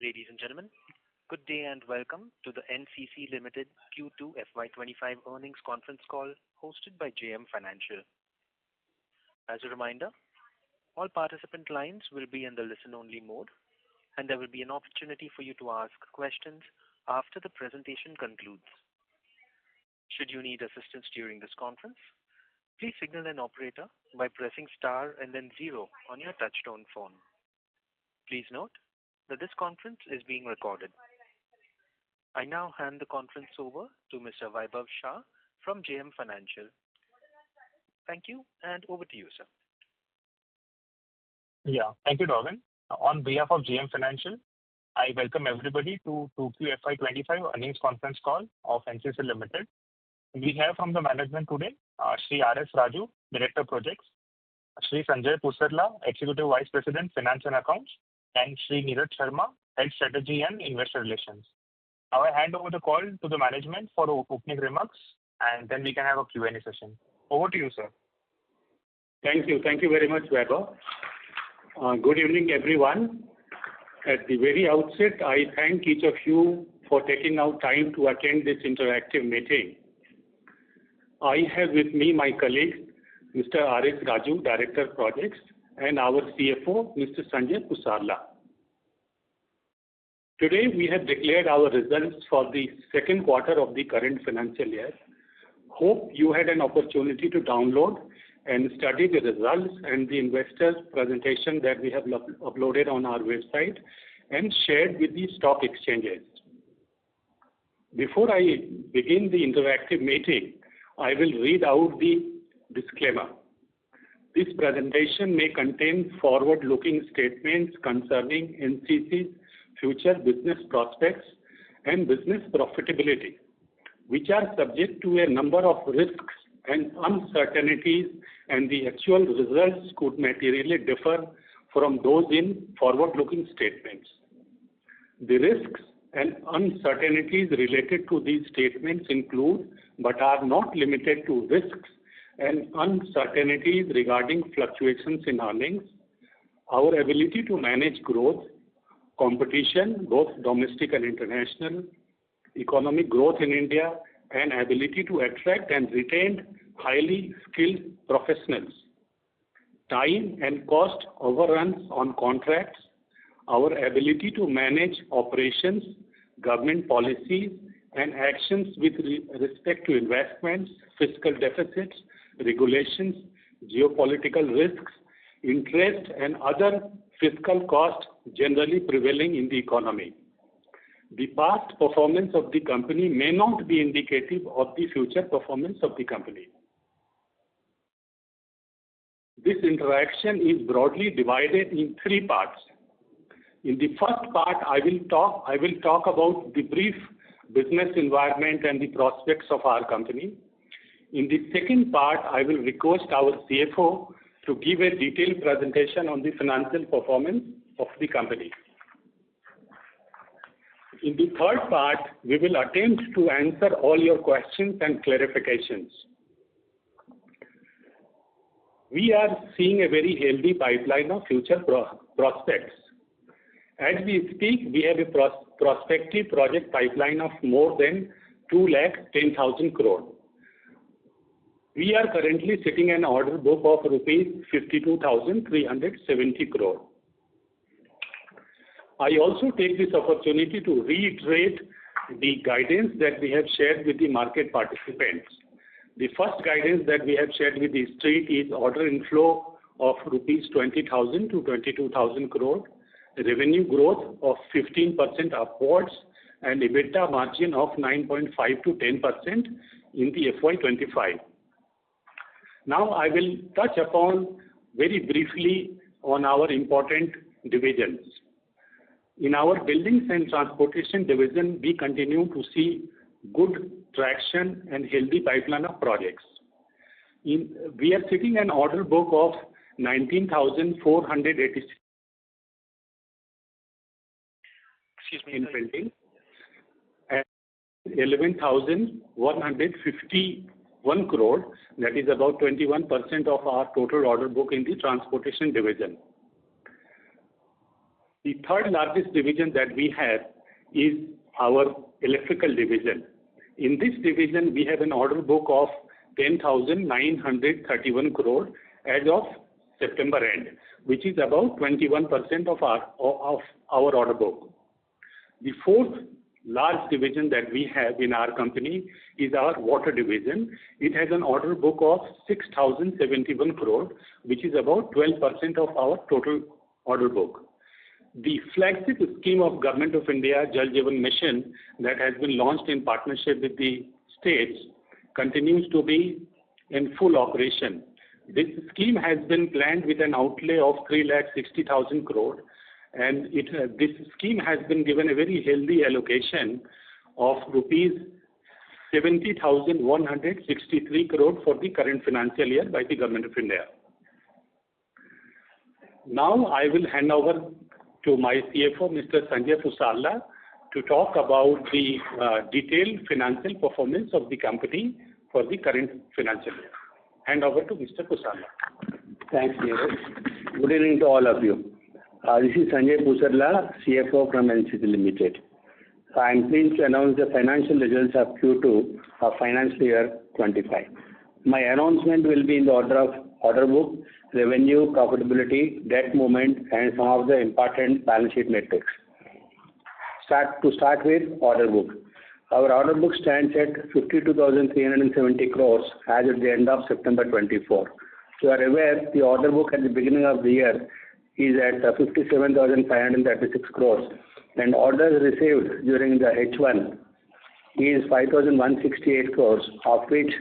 Ladies and gentlemen, good day and welcome to the NCC Limited Q2FY25 earnings conference call hosted by JM Financial. As a reminder, all participant lines will be in the listen-only mode, and there will be an opportunity for you to ask questions after the presentation concludes. Should you need assistance during this conference, please signal an operator by pressing star and then 0 on your touchtone phone. Please note that this conference is being recorded. I now hand the conference over to Mr. Vaibhav Shah from JM Financial. Thank you, and over to you, sir. Yeah, thank you, Darwin. On behalf of JM Financial, I welcome everybody to Q2FY25 earnings conference call of NCC Limited. We have from the management today, Shri R.S. Raju, Director Projects, Shri Sanjay Pusarla, Executive Vice President, Finance and Accounts, and Shri Neeraj Sharma, Head Strategy and Investor Relations. Now I hand over the call to the management for opening remarks, and then we can have a Q&A session. Over to you, sir. Thank you. Thank you very much, Vaibhav. Good evening, everyone. At the very outset, I thank each of you for taking out time to attend this interactive meeting. I have with me my colleague, Mr. R.S. Raju, Director Projects, and our CFO, Mr. Sanjay Pusarla. Today, we have declared our results for the second quarter of the current financial year. Hope you had an opportunity to download and study the results and the investors' presentation that we have uploaded on our website and shared with the stock exchanges. Before I begin the interactive meeting, I will read out the disclaimer. This presentation may contain forward-looking statements concerning NCC's future business prospects and business profitability, which are subject to a number of risks and uncertainties, and the actual results could materially differ from those in forward-looking statements. The risks and uncertainties related to these statements include, but are not limited to, risks and uncertainties regarding fluctuations in earnings, our ability to manage growth, competition, both domestic and international, economic growth in India, and ability to attract and retain highly skilled professionals, time and cost overruns on contracts, our ability to manage operations, government policies, and actions with respect to investments, fiscal deficits, regulations, geopolitical risks, interest, and other fiscal costs generally prevailing in the economy. The past performance of the company may not be indicative of the future performance of the company. This interaction is broadly divided in 3 parts. In the first part, I will talk about the brief business environment and the prospects of our company. In the second part, I will request our CFO to give a detailed presentation on the financial performance of the company. In the third part, we will attempt to answer all your questions and clarifications. We are seeing a very healthy pipeline of future prospects. As we speak, we have a prospective project pipeline of more than 2,10,000 crore. We are currently sitting an order book of rupees 52,370 crore. I also take this opportunity to reiterate the guidance that we have shared with the market participants. The first guidance that we have shared with the street is order inflow of rupees 20,000 to 22,000 crore, revenue growth of 15% upwards, and EBITDA margin of 9.5 to 10% in the FY25. Now I will touch upon very briefly on our important divisions. In our Buildings and Transportation division, we continue to see good traction and healthy pipeline of projects. We are sitting an order book of 19,486 in building and 11,151 crore, that is about 21% of our total order book in the Transportation division. The third largest division that we have is our electrical division. In this division, we have an order book of 10,931 crore as of September end, which is about 21% of our order book. The fourth large division that we have in our company is our water division. It has an order book of 6,071 crore, which is about 12% of our total order book. The flagship scheme of Government of India, Jal Jeevan Mission, that has been launched in partnership with the states, continues to be in full operation. This scheme has been planned with an outlay of 3,60,000 crore, and this scheme has been given a very healthy allocation of rupees 70,163 crore for the current financial year by the Government of India. Now I will hand over to my CFO, Mr. Sanjay Pusarla, to talk about the detailed financial performance of the company for the current financial year. Hand over to Mr. Pusarla. Thanks, Neeraj. Good evening to all of you. This is Sanjay Pusarla, CFO from NCC Limited. I am pleased to announce the financial results of Q2 of financial year 25. My announcement will be in the order of order book, revenue, profitability, debt movement, and some of the important balance sheet metrics. To start with order book. Our order book stands at 52,370 crores as at the end of September 24. You are aware the order book at the beginning of the year is at 57,536 crores, and orders received during the H1 is 5,168 crores, of which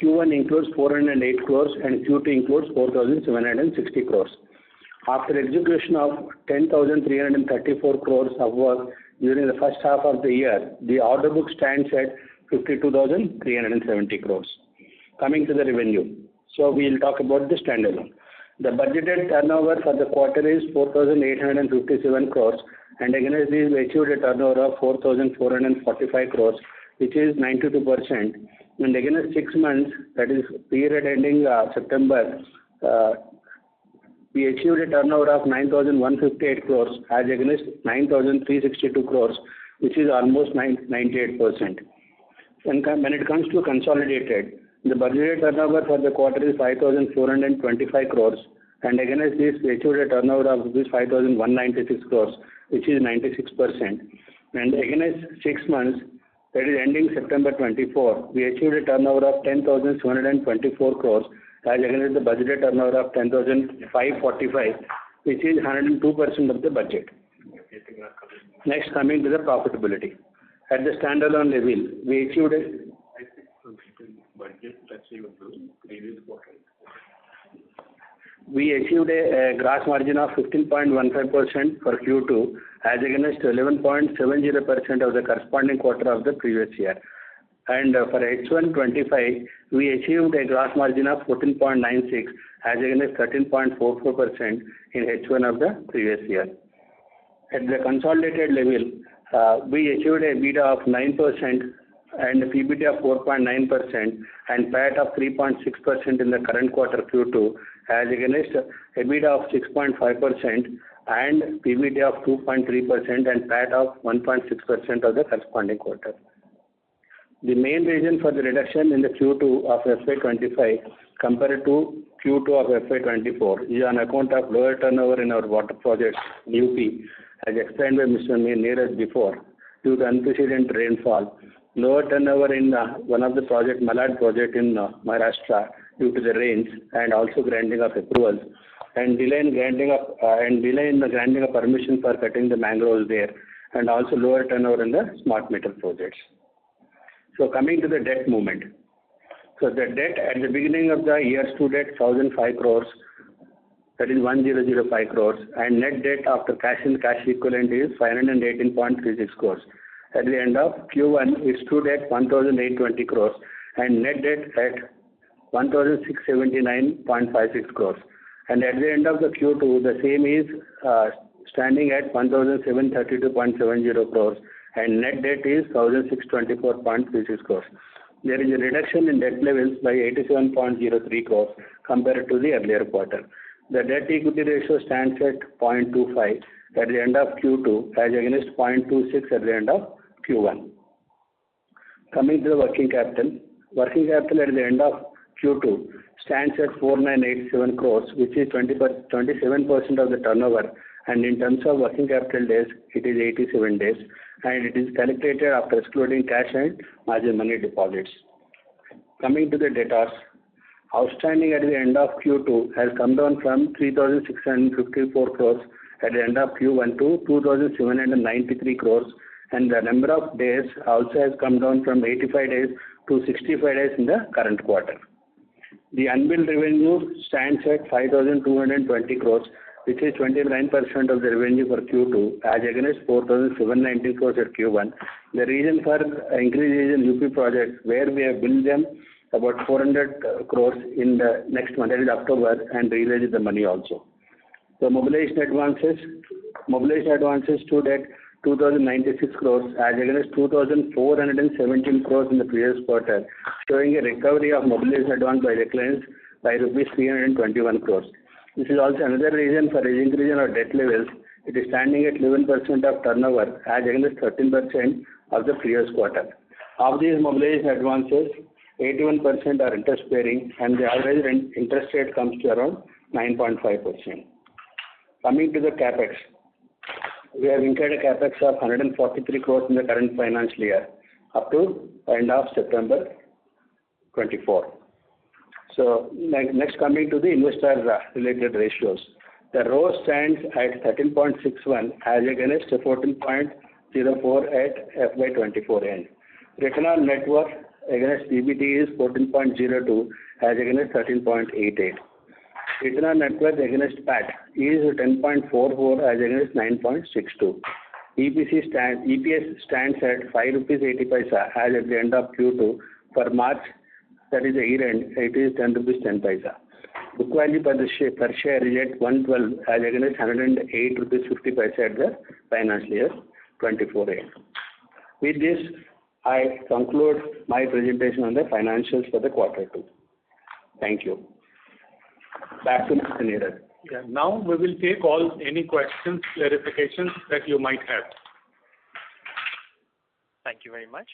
Q1 includes 408 crores and Q2 includes 4,760 crores. After execution of 10,334 crores of work during the first half of the year, the order book stands at 52,370 crores. Coming to the revenue. So we will talk about the standalone. The budgeted turnover for the quarter is 4,857 crores, and against this we achieved a turnover of 4,445 crores, which is 92%. And against 6 months, that is period ending September, we achieved a turnover of 9,158 crores as against 9,362 crores, which is almost 98%. And when it comes to consolidated, the budgeted turnover for the quarter is 5,425 crores, and against this we achieved a turnover of 5,196 crores, which is 96%. And against 6 months, that is ending September 24, we achieved a turnover of 10,724 crores as against the budgeted turnover of 10,545, which is 102% of the budget. Next, coming to the profitability. At the standalone level, we achieved a gross margin of 15.15% for Q2 as against 11.70% of the corresponding quarter of the previous year. And for H1 25, we achieved a gross margin of 14.96 as against 13.44% in H1 of the previous year. At the consolidated level, we achieved a EBITDA of 9% and PBT of 4.9% and PAT of 3.6% in the current quarter Q2 as against EBITDA of 6.5% and PBT of 2.3% and PAT of 1.6% of the corresponding quarter. The main reason for the reduction in the Q2 of FY25 compared to Q2 of FY24 is on account of lower turnover in our water projects in UP, as explained by Mr. Neeraj before, due to unprecedented rainfall. Lower turnover in one of the project, Malad project in Maharashtra, due to the rains and also granting of approvals, and delay in the granting of permission for cutting the mangroves there, and also lower turnover in the smart meter projects. So coming to the debt movement. So the debt at the beginning of the year stood at 1,005 crores, that is 1,005 crores, and net debt after cash and cash equivalent is 518.36 crores. At the end of Q1, it stood at 1,820 crores, and net debt at 1,679.56 crores. And at the end of the Q2, the same is standing at 1,732.70 crores, and net debt is 1,624.36 crores. There is a reduction in debt levels by 87.03 crores compared to the earlier quarter. The debt equity ratio stands at 0.25 at the end of Q2 as against 0.26 at the end of Q1. Coming to the working capital at the end of Q2 stands at 4987 crores, which is 27% of the turnover, and in terms of working capital days, it is 87 days, and it is calculated after excluding cash and margin money deposits. Coming to the debtors, outstanding at the end of Q2 has come down from 3,654 crores at the end of Q1 to 2,793 crores, and the number of days also has come down from 85 days to 65 days in the current quarter. The unbilled revenue stands at 5,220 crores, which is 29% of the revenue for Q2 as against 4,719 crores at Q1. The reason for increase is in UP projects where we have billed them about 400 crores in the next month, that is October, and realized the money also. The mobilization advances stood at 2,096 crores as against 2,417 crores in the previous quarter, showing a recovery of mobilization advance by the clients by rupees 321 crores. This is also another reason for increase in our debt levels. It is standing at 11% of turnover as against 13% of the previous quarter. Of these mobilization advances, 81% are interest bearing, and the average interest rate comes to around 9.5%. Coming to the capex, we have incurred a capex of 143 crores in the current financial year up to end of September 24. So next coming to the investor related ratios. The ROE stands at 13.61 as against 14.04 at FY24 end. Return on net worth against PBT is 14.02 as against 13.88. Return on net worth against PAT is 10.44 as against 9.62. EPS stands at 5 rupees 80 paisa as at the end of Q2. For March, that is the year end, it is 10 rupees 10 paisa. Book value per share is at 112 as against 108 rupees 50 paisa at the financial year 24 end. With this, I conclude my presentation on the financials for the quarter 2. Thank you. Back to Mr. Neeraj. Yeah, now we will take any questions, clarifications that you might have. Thank you very much.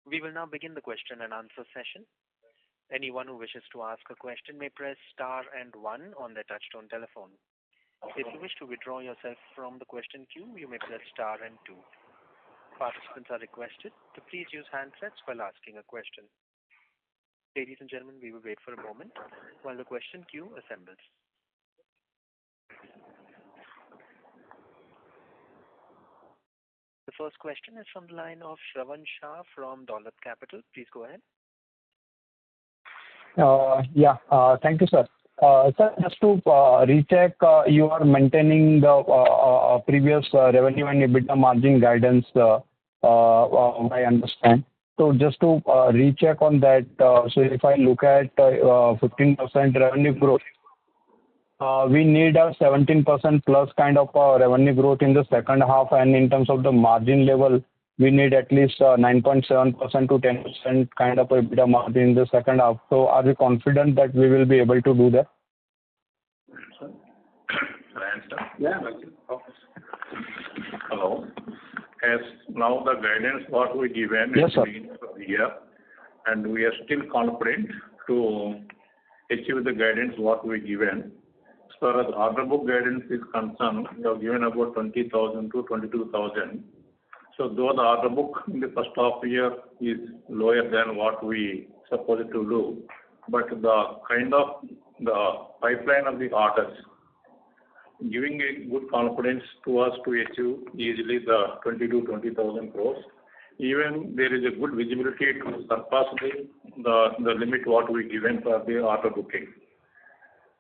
We will now begin the question and answer session. Anyone who wishes to ask a question may press star and 1 on their touchtone telephone. If you wish to withdraw yourself from the question queue, you may press star and 2. Participants are requested to please use handsets while asking a question. Ladies and gentlemen, we will wait for a moment while the question queue assembles. The first question is from the line of Shravan Shah from Dolat Capital. Please go ahead. Thank you, sir. Sir, just to recheck, you are maintaining the previous revenue and EBITDA margin guidance, I understand. So just to recheck on that, so if I look at 15% revenue growth, we need a 17% plus kind of revenue growth in the second half, and in terms of the margin level, we need at least 9.7% to 10% kind of EBITDA margin in the second half. So are we confident that we will be able to do that? Yeah. Hello. As now the guidance what we given yes, is for the year, and we are still confident to achieve the guidance what we given. As far as order book guidance is concerned, we have given about 20,000 to 22,000. So though the order book in the first half year is lower than what we supposed to do, but the kind of the pipeline of the orders giving a good confidence to us to achieve easily the 20 to 20,000 crores. Even there is a good visibility to surpass the limit what we given for the order booking.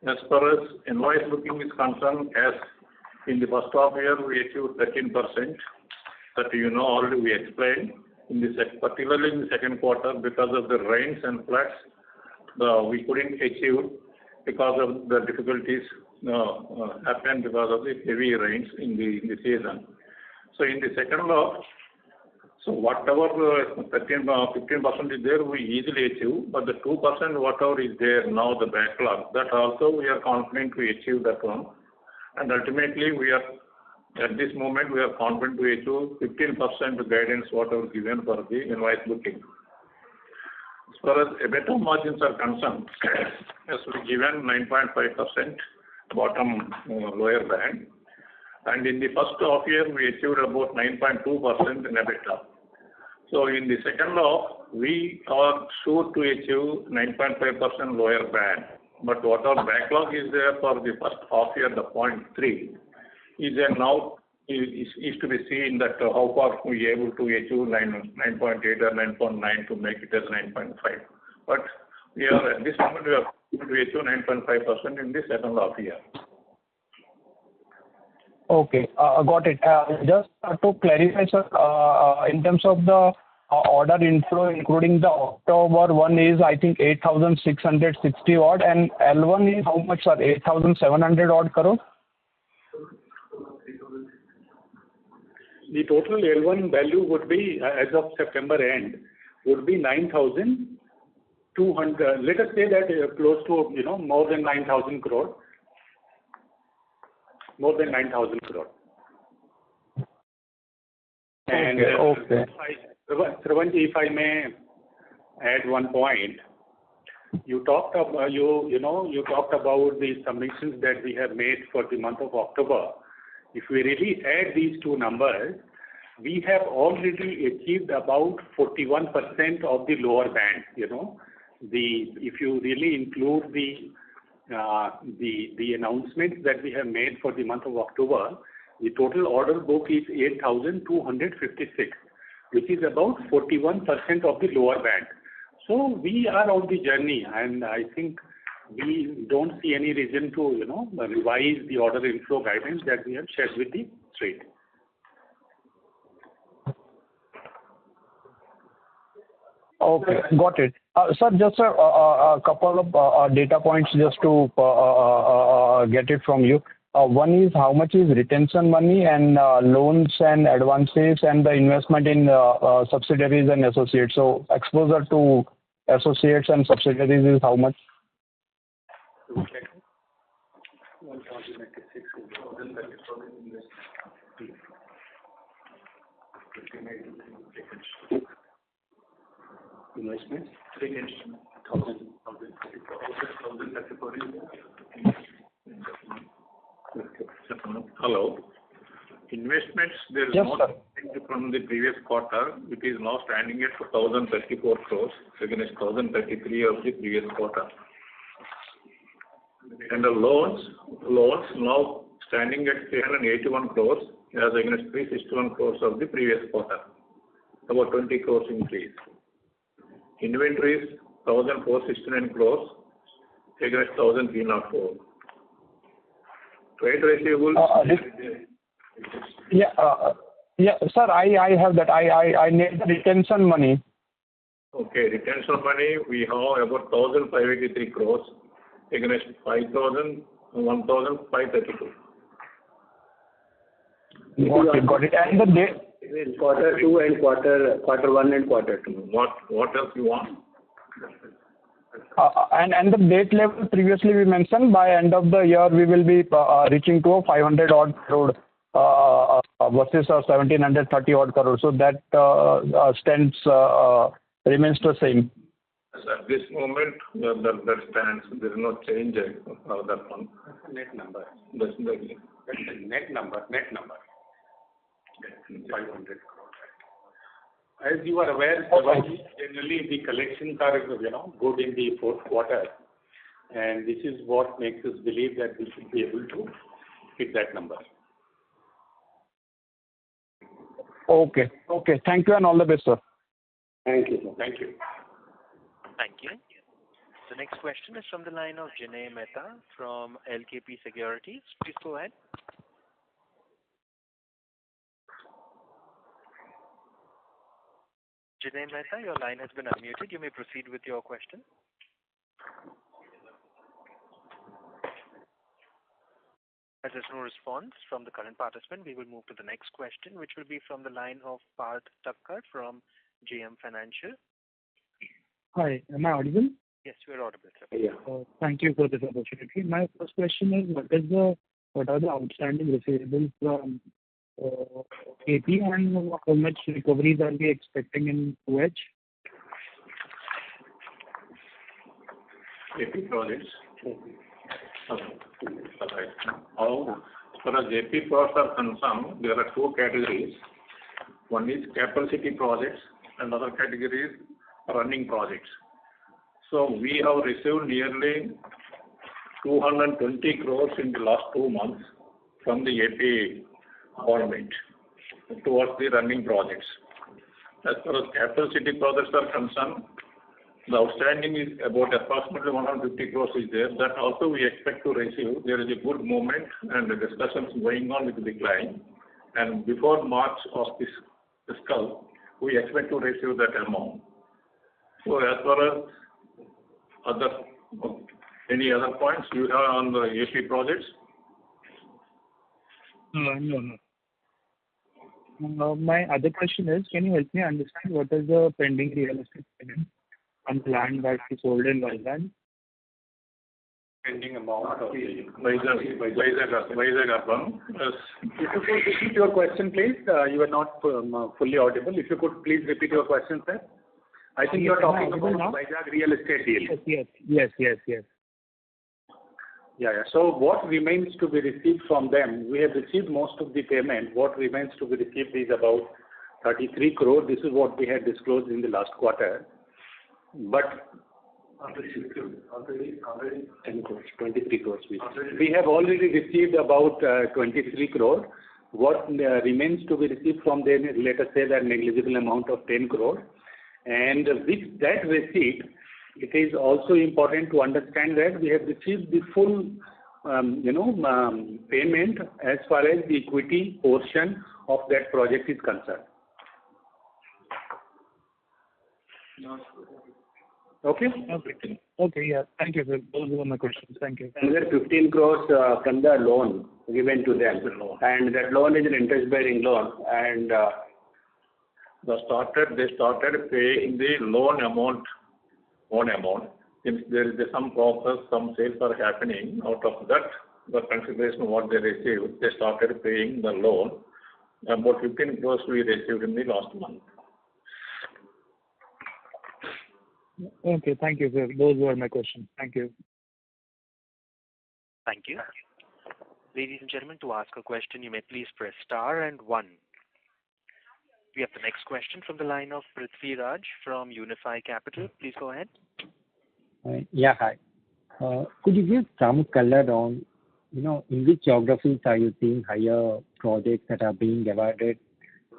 As far as invoice booking is concerned, as in the first half year we achieved 13%. That already we explained. Particularly in the second quarter, because of the rains and floods, we couldn't achieve because of the difficulties happened because of the heavy rains in the season. So in the second half, so whatever 15% is there, we easily achieve, but the 2% whatever is there now, the backlog, that also we are confident to achieve that one. And ultimately we are At this moment, we are confident to achieve 15% guidance, whatever given for the invoice booking. As far as EBITDA margins are concerned, as we given 9.5% bottom lower band, and in the first half year, we achieved about 9.2% in EBITDA. So in the second half, we are sure to achieve 9.5% lower band. But what our backlog is there for the first half year, the 0.3, is now is to be seen that how far we are able to achieve 9.8 or 9.9 to make it as 9.5. But we are at this moment we are able to achieve 9.5% in the second half year. Okay, got it. Just to clarify, sir, in terms of the order inflow, including the October one is, I think, 8,660 odd, and L1 is how much, sir? 8,700 odd crore? The total L1 value would be, as of September end, would be 9,200. Let us say that close to, more than 9,000 crore. More than 9,000 crore. And okay. Sravanji, if I may add one point, you talked about the submissions that we have made for the month of October. If we really add these two numbers, we have already achieved about 41% of the lower band. If you really include the announcements that we have made for the month of October, the total order book is 8,256, which is about 41% of the lower band. So we are on the journey, and I think we don't see any reason to, revise the order inflow guidance that we have shared with the street. Okay, got it. Sir, just a couple of data points just to get it from you. One is how much is retention money and loans and advances and the investment in subsidiaries and associates. So exposure to associates and subsidiaries is how much? Investments? Hello. Investments, there is yes, no change from the previous quarter. It is now standing at 1,034 crores against 1,033 of the previous quarter. And the loans now standing at 381 crores as against 361 crores of the previous quarter. About 20 crores increase. Inventories 1,469 crores against 1,304. Trade receivables. Sir, I have that. I need the retention money. Okay, retention money we have about 1,583 crores against 1,532. Got it. And the date? Quarter 2 and quarter 1 and quarter 2. What else you want? And the date level previously we mentioned by end of the year we will be reaching to a 500 odd crore versus 1,730 odd crore. So that stands remains the same. At this moment, that stands. There is no change of that one. That's the net number. That's the Net number. 500 crores. As you are aware, generally the collections are, good in the fourth quarter, and this is what makes us believe that we should be able to hit that number. Okay. Thank you and all the best, sir. Thank you. Thank you. Thank you. The next question is from the line of Jinay Mehta from LKP Securities. Please go ahead. Jinay Mehta, your line has been unmuted. You may proceed with your question. As there's no response from the current participant, we will move to the next question, which will be from the line of Parth Thakkar from JM Financial. Hi, am I audible? Yes, you are audible, sir. Yeah. Thank you for this opportunity. My first question is, what are the outstanding receivables from AP, and how much recoveries are we expecting in 2H? AP projects. Okay. As far as AP projects are concerned, there are two categories. One is capacity projects and other category is running projects. So we have received nearly 220 crores in the last 2 months from the AP government towards the running projects. As far as capacity projects are concerned, the outstanding is about approximately 150 crores is there. That also we expect to receive. There is a good movement and the discussions going on with the client. And before March of this fiscal, we expect to receive that amount. So as far as any other points you have on the AP projects? No. My other question is, can you help me understand what is the pending real estate payment on land that we sold in Vizag? Pending amount of Vizag Urban. Yes. If you could repeat your question, please. You were not fully audible. If you could please repeat your question, sir. I think you are talking about Vizag real estate deal. Yes. Yeah. So what remains to be received from them? We have received most of the payment. What remains to be received is about 33 crore. This is what we had disclosed in the last quarter. But already 10 crores, 23 crores. We have already received about 23 crore. What remains to be received from them is, let us say, that negligible amount of 10 crore. And with that receipt, it is also important to understand that we have received the full, payment as far as the equity portion of that project is concerned. Okay. Yeah. Thank you, sir. Those were my questions. Thank you. Another 15 crores from the loan given to them, and that loan is an interest-bearing loan, and They started paying the loan amount. Since there is some process, some sales are happening. Out of that, the consideration what they received, they started paying the loan. About 15 crores we received in the last month. Okay, thank you, sir. Those were my questions. Thank you. Thank you. Ladies and gentlemen, to ask a question, you may please press star and 1. We have the next question from the line of Prithvi Raj from Unifi Capital. Please go ahead. Yeah, hi. Could you give some color on, in which geographies are you seeing higher projects that are being awarded?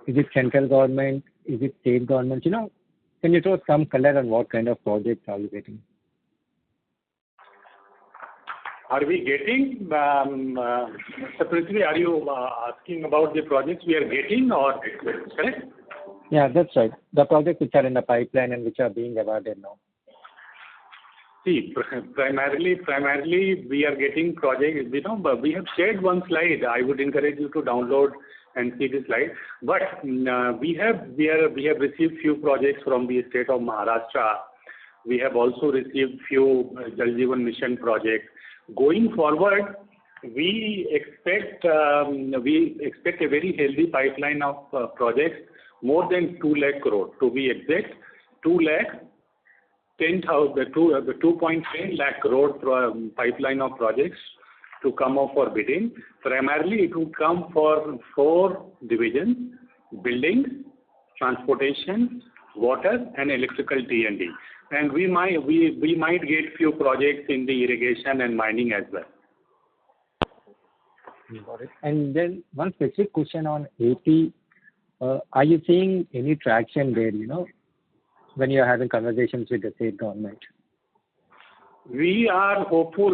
Is it central government? Is it state government? Can you throw some color on what kind of projects are you getting? Are we getting, Mr. Prithvi, are you asking about the projects we are getting or correct? Yeah, that's right. The projects which are in the pipeline and which are being awarded now. See, primarily we are getting projects, but we have shared one slide. I would encourage you to download and see the slide. But we have received few projects from the state of Maharashtra. We have also received few Jal Jeevan Mission projects. Going forward, we expect a very healthy pipeline of projects, more than 2 lakh crore. To be exact, 2.10 lakh crore pipeline of projects to come up for bidding. Primarily, it would come for 4 divisions: buildings, transportation, water, and electrical T&D. And we might get few projects in the irrigation and mining as well. Got it. And then one specific question on AP. Are you seeing any traction there, when you're having conversations with the state government? We are hopeful.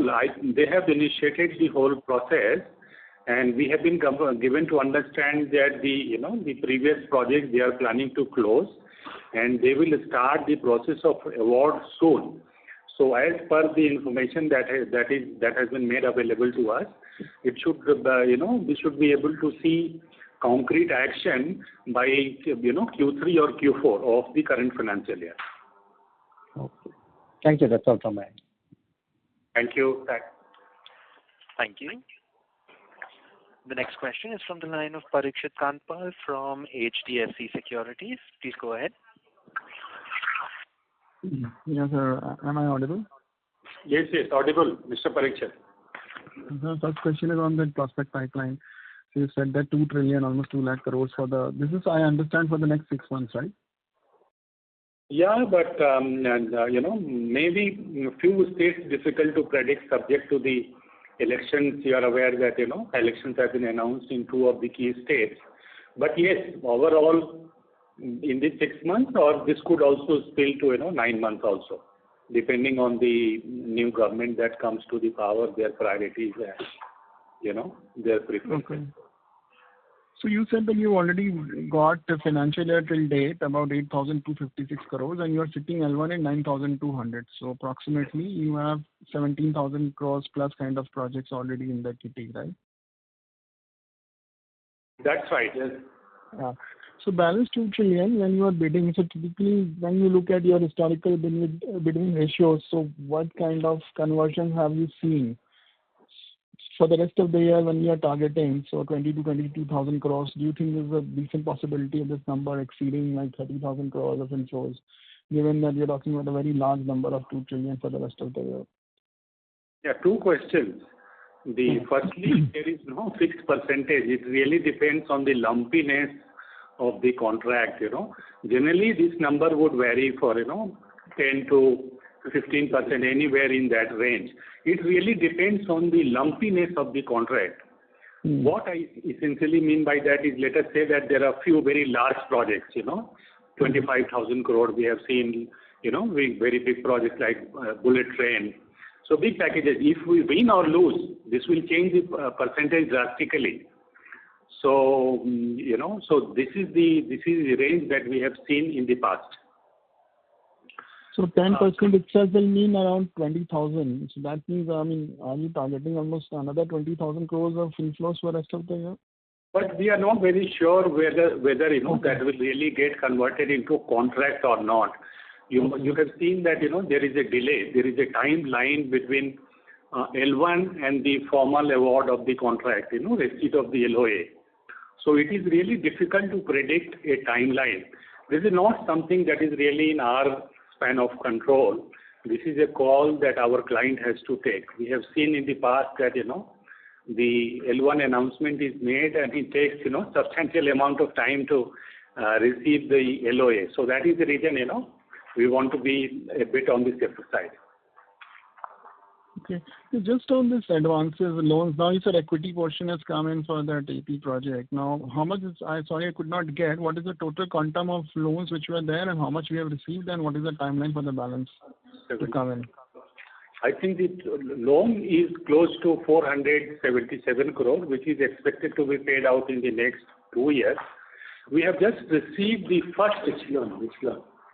They have initiated the whole process, and we have been given to understand that the previous project they are planning to close, and they will start the process of award soon. So as per the information that has been made available to us, it should we should be able to see concrete action by Q3 or Q4 of the current financial year. Okay. Thank you. That's all from my end. Thank you. Thank you. The next question is from the line of Parikshit Kandpal from HDFC Securities. Please go ahead. Yes, sir. Am I audible? Yes, audible, Mr. Parikshit. The first question is on the prospect pipeline. So you said that 2 trillion, almost 2 lakh crores for this is, I understand, for the next 6 months, right? Yeah, but maybe a few states difficult to predict subject to the elections. You are aware that elections have been announced in 2 of the key states. But yes, overall in the 6 months, or this could also spill to 9 months also, depending on the new government that comes to the power, their priorities and their preferences. Okay. So you said that you already got the financial year till date about 8,256 crores, and you are sitting L1 at 9,200. So approximately you have 17,000 crores plus kind of projects already in the kitty, right? That's right. Yes. So balance 2 trillion when you are bidding. So typically when you look at your historical bidding ratios, so what kind of conversion have you seen for the rest of the year when you are targeting? So 20 to 22,000 crores. Do you think there's a decent possibility of this number exceeding like 30,000 crores of inflows, given that you're talking about a very large number of 2 trillion for the rest of the year? Yeah, 2 questions. Firstly, there is no fixed percentage. It really depends on the lumpiness of the contract. Generally this number would vary for 10 to 15%, anywhere in that range. It really depends on the lumpiness of the contract. What I essentially mean by that is, let us say that there are few very large projects, 25,000 crore we have seen, very big projects like bullet train. So big packages. If we win or lose, this will change the percentage drastically. So, so this is the range that we have seen in the past. So 10% itself will mean around 20,000. So that means, are you targeting almost another 20,000 crores of inflows for the rest of the year? But we are not very sure whether that will really get converted into contract or not. You have seen that there is a delay. There is a timeline between L1 and the formal award of the contract, receipt of the LOA. So it is really difficult to predict a timeline. This is not something that is really in our span of control. This is a call that our client has to take. We have seen in the past that the L1 announcement is made and it takes substantial amount of time to receive the LOA. So that is the reason we want to be a bit on the safer side. Okay. So just on this advances, loans, now you said equity portion has come in for that AP project. Now, how much is, I could not get, what is the total quantum of loans which were there and how much we have received and what is the timeline for the balance to come in? I think the loan is close to 477 crore, which is expected to be paid out in the next 2 years. We have just received the first. Which loan?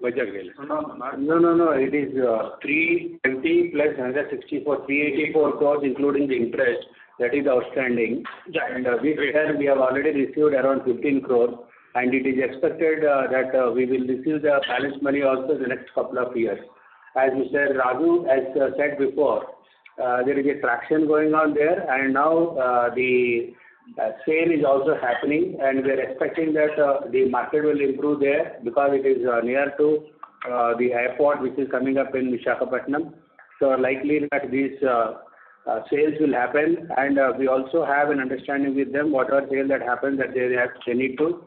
Vajag Rail. No. It is 320 plus another 384 crores, including the interest that is outstanding. Yeah. And we have already received around 15 crores, and it is expected that we will receive the balance money also in the next couple of years. As Mr. Raghu has said before, there is a traction going on there, and now the sale is also happening, and we are expecting that the market will improve there because it is near to the airport which is coming up in Visakhapatnam. So likely that these sales will happen, and we also have an understanding with them whatever sale that happens that they need to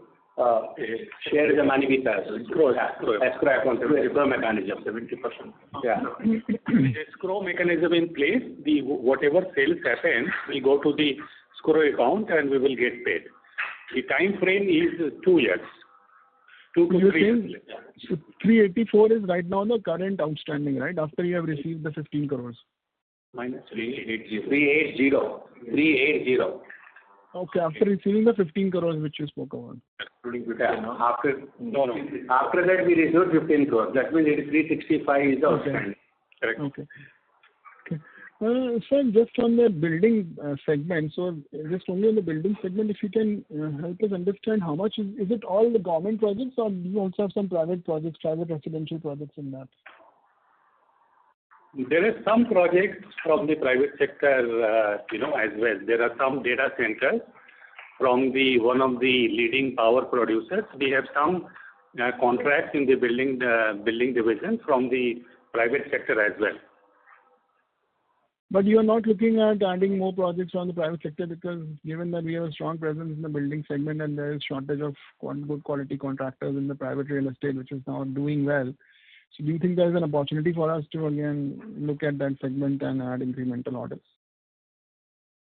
share the money with us. Escrow account, escrow mechanism. 70%. Yeah. Escrow mechanism in place. Whatever sales happen will go to the escrow account and we will get paid. The time frame is 2 years. 2 to 3 years. So 384 is right now the current outstanding, right? After you have received the 15 crores. Minus 380. Okay, after receiving the 15 crores which you spoke about. After that we received 15 crores. That means it is 365 is the outstanding. Correct. Okay. Sir, just on the building segment, so just only on the building segment, if you can help us understand how much is it all the government projects or do you also have some private projects, private residential projects in that? There are some projects from the private sector, as well. There are some data centers from one of the leading power producers. We have some contracts in the building division from the private sector as well. But you are not looking at adding more projects from the private sector, because given that we have a strong presence in the building segment and there is shortage of good quality contractors in the private real estate, which is now doing well. So do you think there is an opportunity for us to again look at that segment and add incremental orders?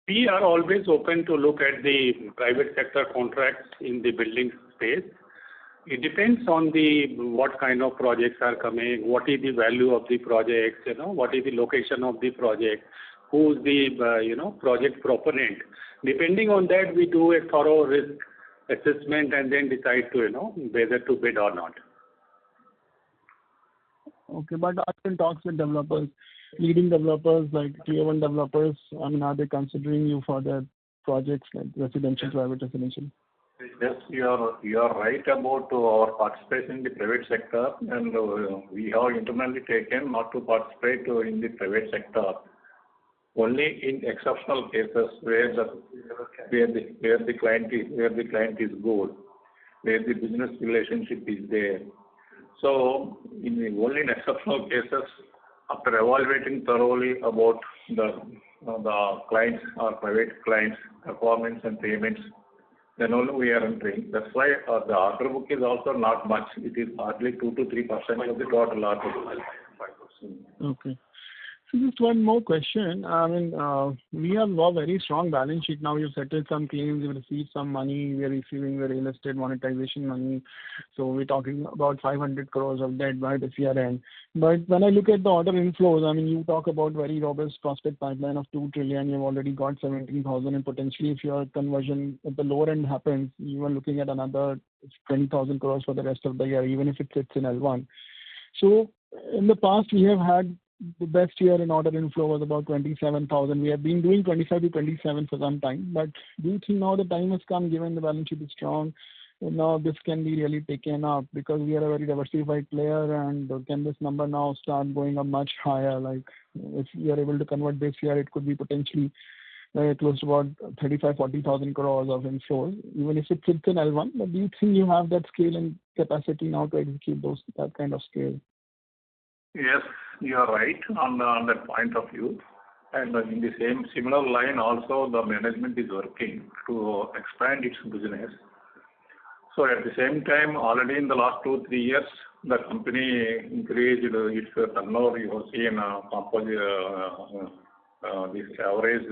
We are always open to look at the private sector contracts in the building space. It depends on what kind of projects are coming, what is the value of the projects, what is the location of the project, who is the project proponent. Depending on that, we do a thorough risk assessment and then decide to whether to bid or not. Okay, but are you in talks with developers, leading developers like tier 1 developers? I mean, are they considering you for their projects like residential, private residential? Yes, you are right about our participation in the private sector, and we have internally taken not to participate in the private sector. Only in exceptional cases where the client is good, where the business relationship is there. So only in exceptional cases, after evaluating thoroughly about the clients or private clients' performance and payments, then only we are entering. That's why the order book is also not much. It is hardly 2 to 3% of the total order book. Okay. So just one more question. I mean, we have a very strong balance sheet now. You've settled some claims, you've received some money, we are receiving the real estate monetization money. So we're talking about 500 crores of debt by this year end. But when I look at the order inflows, I mean, you talk about very robust prospect pipeline of 2 trillion. You've already got 17,000, and potentially if your conversion at the lower end happens, you are looking at another 20,000 crores for the rest of the year, even if it sits in L1. So in the past, we have had the best year in order inflow was about 27,000. We have been doing 25 to 27 for some time. But do you think now the time has come, given the balance sheet is strong, and now this can be really taken up, because we are a very diversified player, and can this number now start going up much higher? Like if we are able to convert this year, it could be potentially close to about 35,000-40,000 crores of inflows, even if it sits in L1. But do you think you have that scale and capacity now to execute that kind of scale? Yes, you are right on that point of view. And in the similar line also, the management is working to expand its business. So at the same time, already in the last 2-3 years, the company increased its turnover. You have seen this average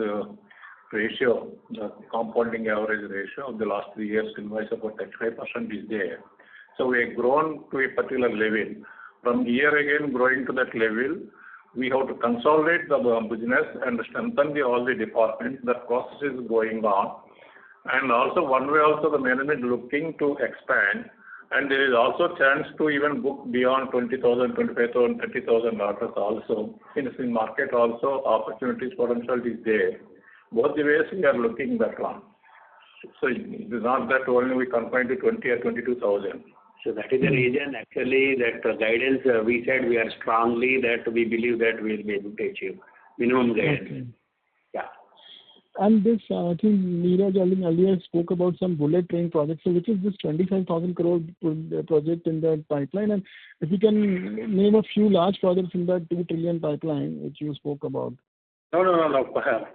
ratio, the compounding average ratio of the last 3 years, invoice about 35% is there. So we have grown to a particular level. From here again, growing to that level, we have to consolidate the business and strengthen all the departments. That process is going on. And also, one way also the management looking to expand. And there is also chance to even book beyond 20,000, 25,000, 30,000 orders also. In the market also, opportunities, potential is there. Both the ways we are looking that one. So it is not that only we confine to 20 or 22,000. So that is the reason actually that guidance we said we are strongly that we believe that we will be able to achieve minimum guidance. Okay. Yeah. And this, I think Neeraj earlier spoke about some bullet train projects. So which is this 25,000 crore project in the pipeline? And if you can name a few large projects in that 2 trillion pipeline which you spoke about. No.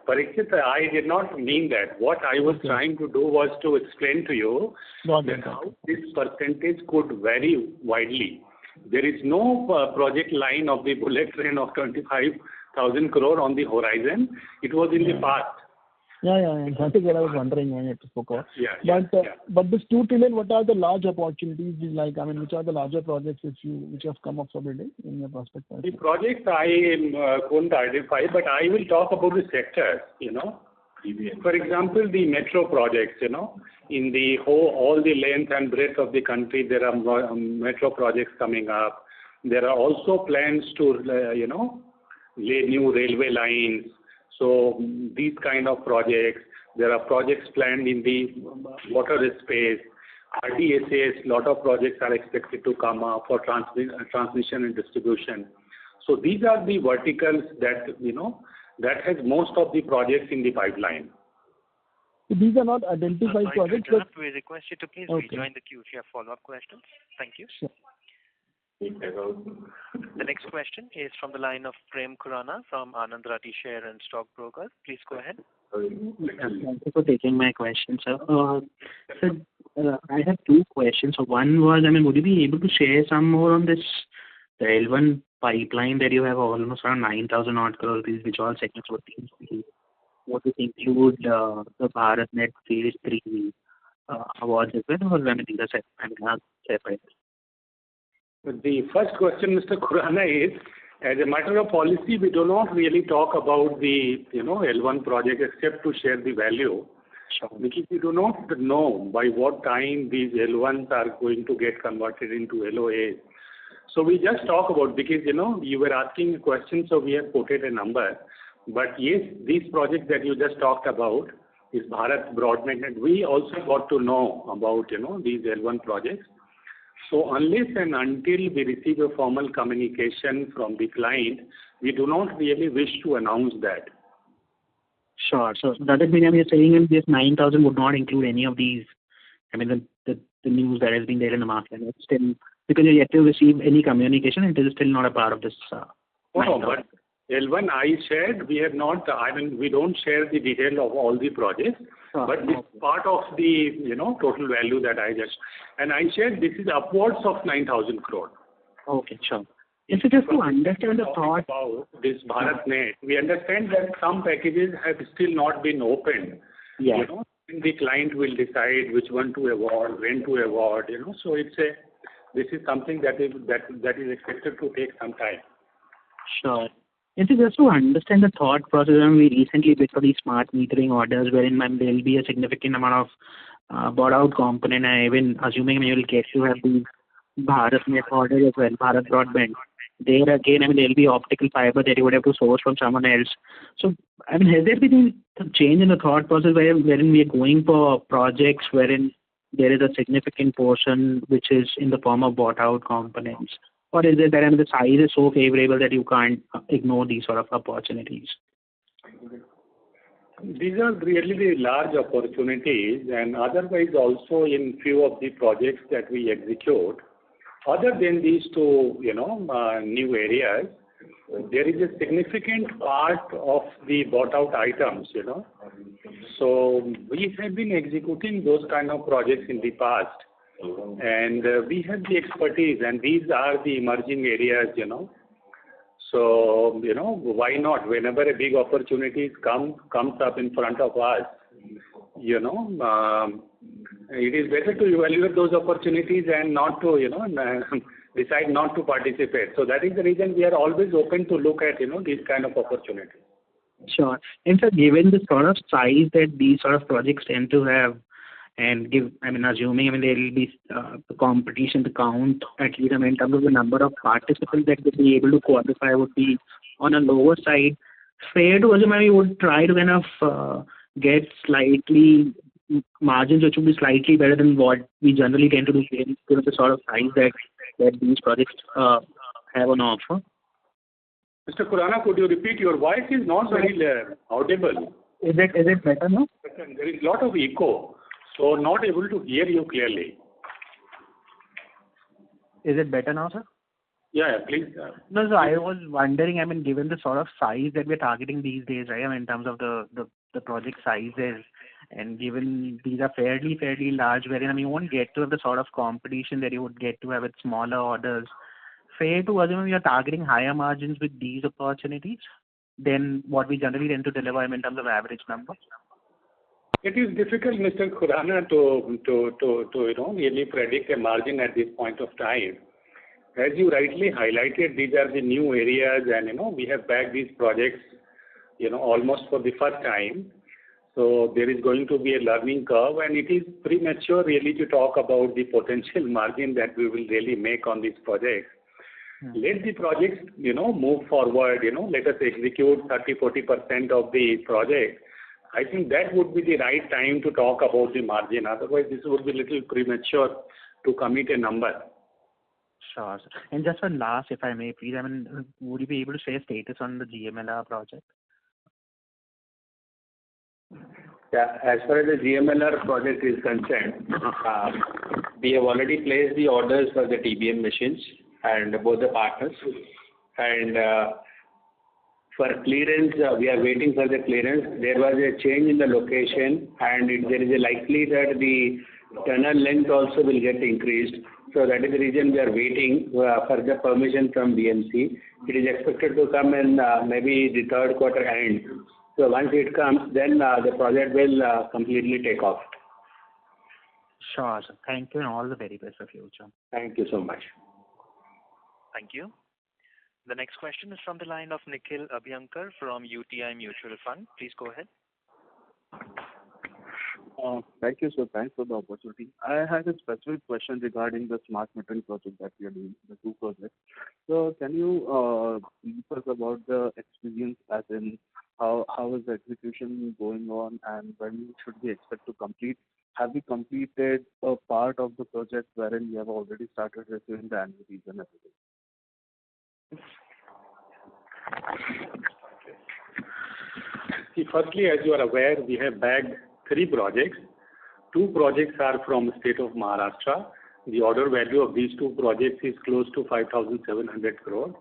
Parikshit, I did not mean that. What I was trying to do was to explain to you that how this percentage could vary widely. There is no project line of the bullet train of 25,000 crore on the horizon. It was in the past. Yeah. That is what I was wondering when you spoke about. But this 2 trillion, what are the large opportunities like? I mean, which are the larger projects which have come up for bidding in your perspective? The projects I couldn't identify, but I will talk about the sectors, For example, the metro projects, in the all the length and breadth of the country, there are metro projects coming up. There are also plans to, lay new railway lines. So these kind of projects, there are projects planned in the water space, RDSS, lot of projects are expected to come up for transmission and distribution. So these are the verticals that, that has most of the projects in the pipeline. These are not Sorry identified to projects, interrupt. We request you to please Okay. rejoin the queue if you have follow-up questions. Thank you. Sure. The next question is from the line of Prem Khurana from Anand Rathi Share and Stock Broker. Please go ahead. Thank you for taking my question, sir. I have two questions. So one was, would you be able to share some more on this, the L1 pipeline that you have almost around 9,000 odd crore rupees, which all segments would be, what is include the BharatNet Phase 3 awards as well, or these are separate? The first question, Mr. Khurana, is, as a matter of policy, we do not really talk about the L1 project except to share the value. Sure. Because we do not know by what time these L1s are going to get converted into LOAs. So we just talk about, because you were asking a question, so we have quoted a number. But yes, these projects that you just talked about is Bharat Broadband, and we also got to know about these L1 projects. So unless and until we receive a formal communication from the client, we do not really wish to announce that. Sure. So that is mean you're saying this 9,000 would not include any of these, the news that has been there in the market. It's still, because you're yet to receive any communication, it is still not a part of this. No, but L1 I shared, we have not, we don't share the detail of all the projects, but this is part of the, total value that I just, and I shared this is upwards of 9,000 crore. Okay, sure. And so just to understand the thought about this BharatNet, we understand that some packages have still not been opened. Yeah. And the client will decide which one to award, when to award, so this is something that is expected to take some time. Sure. And so just to understand the thought process, we recently bid for these smart metering orders wherein there will be a significant amount of bought out component, and even assuming you will get to have the BharatNet order as well, Bharat Broadband. There again, there will be optical fiber that you would have to source from someone else. So, has there been a change in the thought process wherein we are going for projects wherein there is a significant portion which is in the form of bought out components? Or is it that the size is so favorable that you can't ignore these sort of opportunities? These are really the large opportunities, and otherwise also in few of the projects that we execute, other than these two, new areas, there is a significant part of the bought out items, So we have been executing those kind of projects in the past. And we have the expertise, and these are the emerging areas, So, why not? Whenever a big opportunity comes up in front of us, it is better to evaluate those opportunities and not to, decide not to participate. So that is the reason we are always open to look at, these kind of opportunities. Sure. And so given the sort of size that these sort of projects tend to have, and assuming, there will be the competition to count, at least in terms of the number of participants that would be able to qualify would be on a lower side. Fair to assume we would try to kind of get slightly margins which would be slightly better than what we generally tend to do given the sort of size that these projects have on offer. Mr. Khurana, could you repeat? Your voice is not very audible. Is it better now? There is a lot of echo. So not able to hear you clearly. Is it better now, sir? Yeah, please. No, so I was wondering, given the sort of size that we're targeting these days, right? In terms of the project sizes, and given these are fairly large, wherein you won't get to have the sort of competition that you would get to have with smaller orders. Fair to assume we are targeting higher margins with these opportunities than what we generally tend to deliver in terms of average numbers? It is difficult, Mr. Khurana, to really predict a margin at this point of time. As you rightly highlighted, these are the new areas, and we have bagged these projects, almost for the first time. So there is going to be a learning curve, and it is premature really to talk about the potential margin that we will really make on these projects. Let the projects, move forward. Let us execute 30-40% of the project. I think that would be the right time to talk about the margin. Otherwise, this would be a little premature to commit a number. Sure. And just one last, if I may, please, would you be able to share status on the GMLR project? Yeah, as far as the GMLR project is concerned, we have already placed the orders for the TBM machines and both the partners. And for clearance, we are waiting for the clearance. There was a change in the location, and there is a likely that the tunnel length also will get increased. So that is the reason we are waiting for the permission from BMC. It is expected to come in maybe the third quarter end. So once it comes, then the project will completely take off. Sure, sir. Thank you and all the very best for future. Thank you so much. Thank you. The next question is from the line of Nikhil Abhyankar from UTI Mutual Fund. Please go ahead. Thank you, sir. Thanks for the opportunity. I had a specific question regarding the smart metering project that we are doing, the two projects. So can you brief us about the experience, as in how is the execution going on, and when should we expect to complete? Have we completed a part of the project wherein we have already started receiving the annuities and everything? See, firstly, as you are aware, we have bagged 3 projects. 2 projects are from the state of Maharashtra. The order value of these 2 projects is close to 5,700 crore.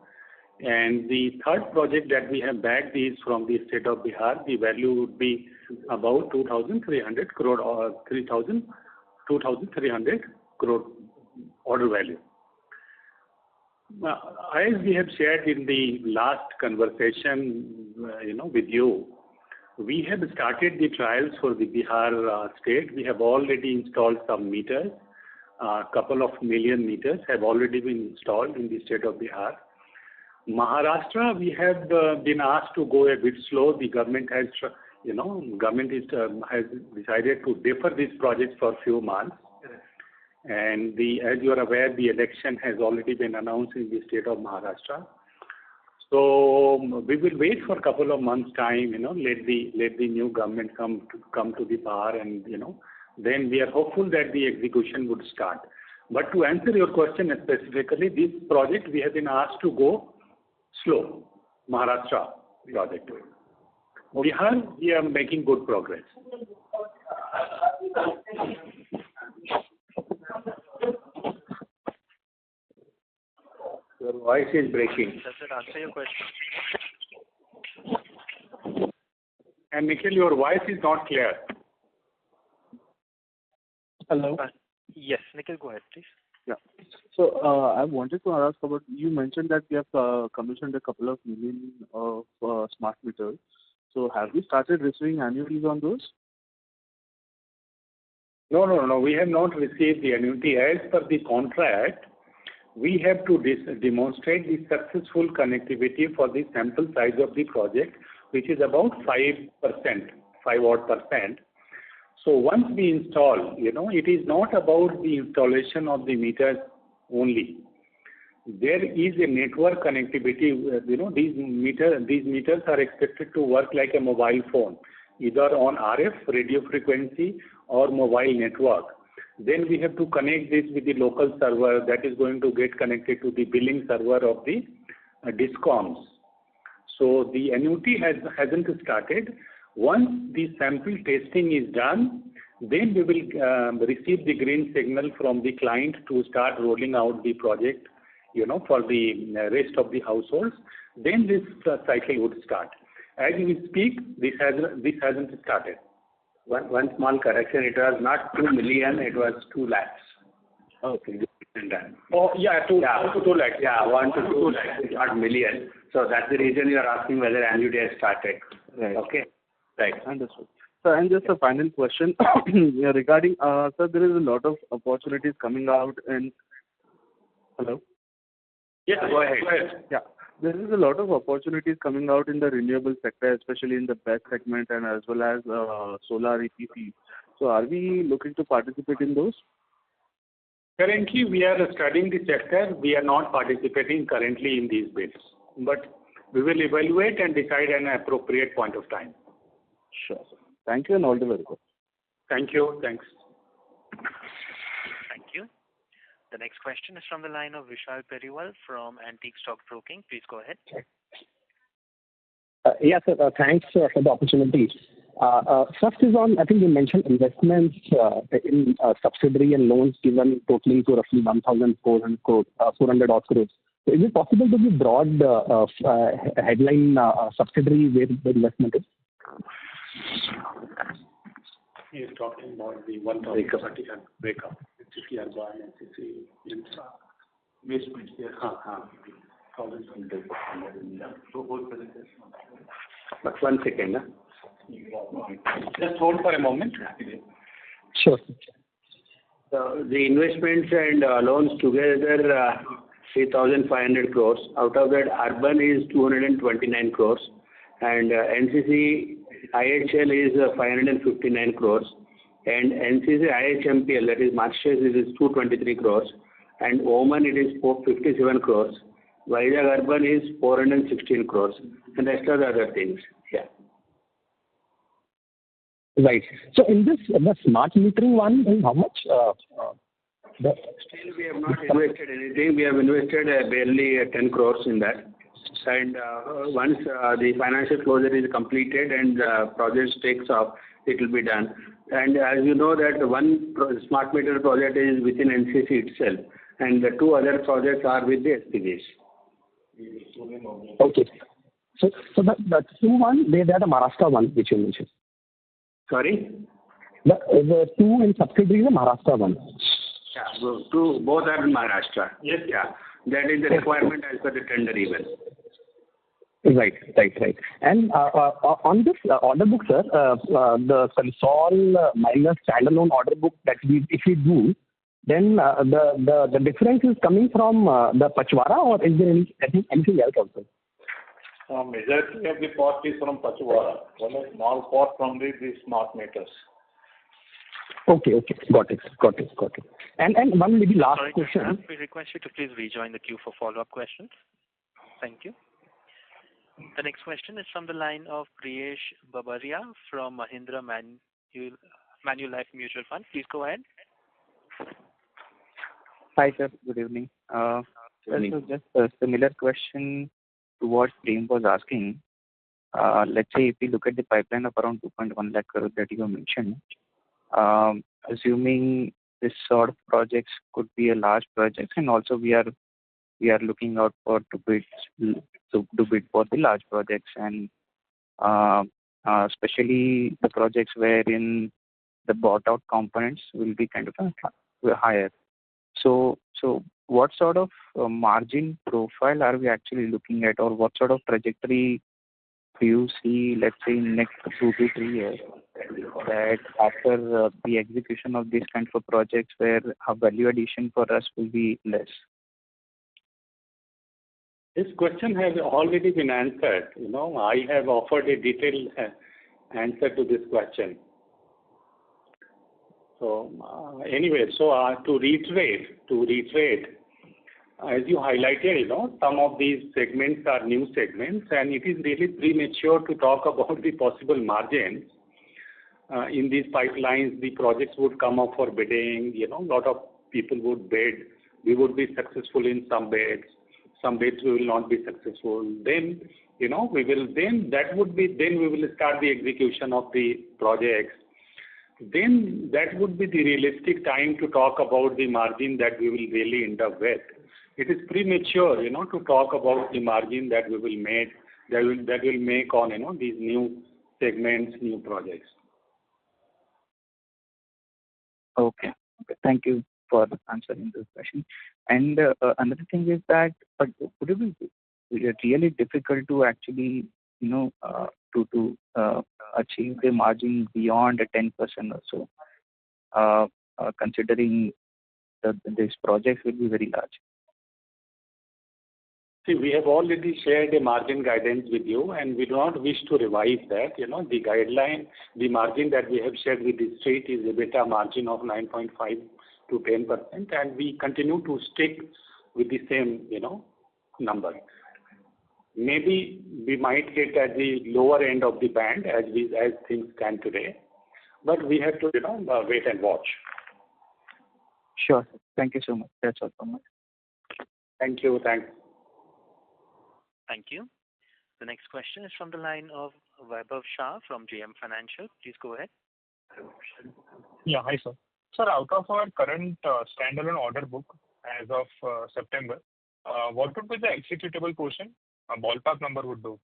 And the third project that we have bagged is from the state of Bihar. The value would be about 2,300 crore or 2,300 crore order value. As we have shared in the last conversation, with you, we have started the trials for the Bihar state. We have already installed some meters. A couple of million meters have already been installed in the state of Bihar. Maharashtra, we have been asked to go a bit slow. The government has, has decided to defer this project for a few months. And as you are aware, the election has already been announced in the state of Maharashtra. So we will wait for a couple of months' time. Let the new government come to the power, and then we are hopeful that the execution would start. But to answer your question specifically, this project we have been asked to go slow. Maharashtra project. Bihar, we are making good progress. Your voice is breaking. Does that answer your question? And Nikhil, your voice is not clear. Hello? Yes, Nikhil, go ahead, please. Yeah. So I wanted to ask about, you mentioned that we have commissioned a couple of million of smart meters. So have we started receiving annuities on those? No. We have not received the annuity. As per the contract, we have to demonstrate the successful connectivity for the sample size of the project, which is about 5%, 5%. So once we install, it is not about the installation of the meters only. There is a network connectivity. These meters are expected to work like a mobile phone, either on RF, radio frequency, or mobile network. Then we have to connect this with the local server that is going to get connected to the billing server of the discoms. So the annuity hasn't started. Once the sample testing is done, then we will receive the green signal from the client to start rolling out the project, for the rest of the households. Then this cycle would start. As we speak, this hasn't started. One small correction. It was not 2 million. It was 2 lakhs. Okay. Oh, yeah, 2 lakhs. Yeah, 1 to 2 lakhs, not million. So that's the reason you are asking whether annuity has started. Right. Okay. Right. Understood. So, and just a final question regarding, sir, there is a lot of opportunities coming out in. Hello? Yes, go ahead. Yeah. There is a lot of opportunities coming out in the renewable sector, especially in the BESS segment and as well as solar EPC. So are we looking to participate in those? Currently, we are studying the sector. We are not participating currently in these bids. But we will evaluate and decide at an appropriate point of time. Sure, sir. Thank you and all the very best. Thank you. Thanks. Thank you. The next question is from the line of Vishal Periwal from Antique Stock Broking. Please go ahead. Yes, sir. Thanks for the opportunity. First is on, I think you mentioned investments in subsidiary and loans given totaling to roughly 1,400 crores, 400 odd crores. So is it possible to give broad headline subsidiary where the investment is? He is talking about the 1,030 breakup. NCC Urban, NCC Infra. Investment here. 1,000. So whole presentation. But 1 second. Just hold for a moment. Sure. The investments and loans together 3,500 crores. Out of that, urban is 229 crores, and NCC IHL is 559 crores, and NCC IHMPL, that is Marshes, it is 223 crores, and Oman it is 457 crores. Vizag urban is 416 crores, and rest of the other things. Yeah. Right. So in this, the smart metering one is how much? Still we have not invested anything. We have invested barely 10 crores in that. And once the financial closure is completed and project takes off, it will be done. And as you know that one smart meter project is within NCC itself, and the 2 other projects are with the SPVs. Okay. So the 2 one, they are the Maharashtra one which you mentioned. Sorry? The 2 in subsidiaries are Maharashtra one. Yeah, both are in Maharashtra. Yes. Yeah. That is the requirement as per the tender even. Right. And on this order book, sir, the consol minus standalone order book that if we do, then the difference is coming from the Pachwara, or is there anything else also? Majority of the part is from Pachwara. Only small part from the smart meters. Okay. Got it. And one maybe last question. Sorry, we request you to please rejoin the queue for follow-up questions. Thank you. The next question is from the line of Priyesh Babaria from Mahindra Manulife Mutual Fund. Please go ahead. Hi, sir. Good evening. So just a similar question to what Prem was asking. Let's say if we look at the pipeline of around 2.1 lakh crore that you mentioned, assuming this sort of projects could be a large project, and also we are looking out for to bid for the large projects, and especially the projects wherein the bought out components will be kind of higher. So what sort of margin profile are we actually looking at, or what sort of trajectory do you see, let's say, in next 2 to 3 years, that after the execution of these kinds of projects where a value addition for us will be less? This question has already been answered. I have offered a detailed answer to this question. So anyway, to reiterate, as you highlighted, some of these segments are new segments, and it is really premature to talk about the possible margins. In these pipelines, the projects would come up for bidding. A lot of people would bid. We would be successful in some bids. Some bids we will not be successful. Then, we will start the execution of the projects. Then that would be the realistic time to talk about the margin that we will really end up with. It is premature, to talk about the margin that we will make on, these new segments, new projects. Okay. Thank you for answering this question. And another thing is that, would it be really difficult to actually, to achieve the margin beyond 10% or so, considering that these projects will be very large? See, we have already shared a margin guidance with you, and we do not wish to revise that. The guideline, the margin that we have shared with the street is EBITDA margin of 9.5 to 10%, and we continue to stick with the same, number. Maybe we might hit at the lower end of the band as things stand today, but we have to, wait and watch. Sure. Thank you so much. That's all from me. Thank you. Thanks. Thank you. The next question is from the line of Vaibhav Shah from JM Financial. Please go ahead. Yeah, hi, sir. Sir, out of our current standalone order book as of September, what would be the executable portion? A ballpark number would do.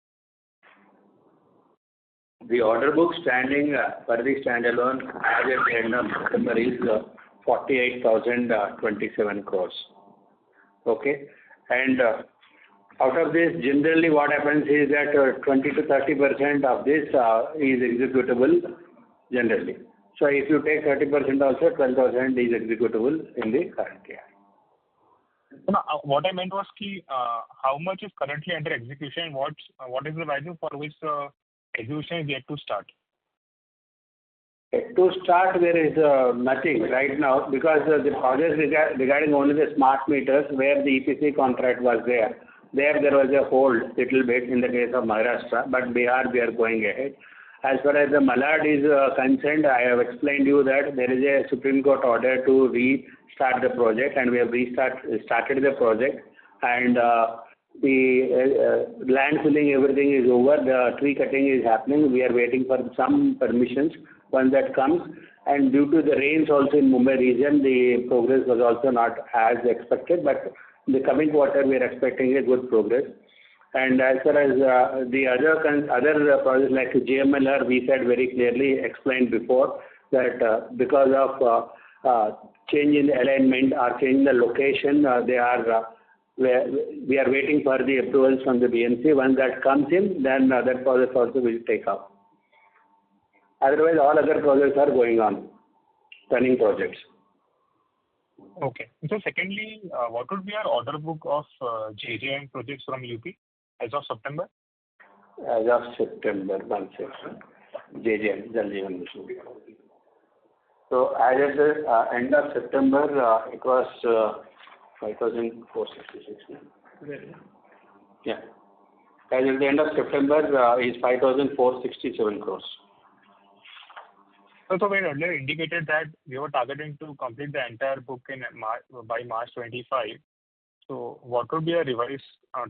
The order book standing for the standalone as at the end of September is 48,027 crores. Okay? And out of this, generally what happens is that 20 to 30% of this is executable generally. So if you take 30% also, 12,000 is executable in the current year. No, what I meant was how much is currently under execution? What is the value for which execution is yet to start? To start, there is nothing right now because the projects regarding only the smart meters where the EPC contract was there. There was a hold little bit in the case of Maharashtra, but Bihar we are going ahead. As far as the Malad is concerned, I have explained you that there is a Supreme Court order to restart the project, and we have started the project, and the land filling, everything is over, the tree cutting is happening. We are waiting for some permissions. Once that comes, and due to the rains also in Mumbai region, the progress was also not as expected, but in the coming quarter we are expecting a good progress. And as far as the other projects like GMLR, we said very clearly, explained before, that because of change in alignment or change in the location, we are waiting for the approvals from the BMC. Once that comes in, then that project also will take up. Otherwise, all other projects are going on, running projects. Okay. So secondly, what would be our order book of JJM projects from UP as of September? As of September, one second. JJM, Jal Jeevan Mission. So as at the end of September, it was 5,466. Yeah. As at the end of September, is 5,467 crores. So we earlier indicated that we were targeting to complete the entire book by March 25. So what would be a revised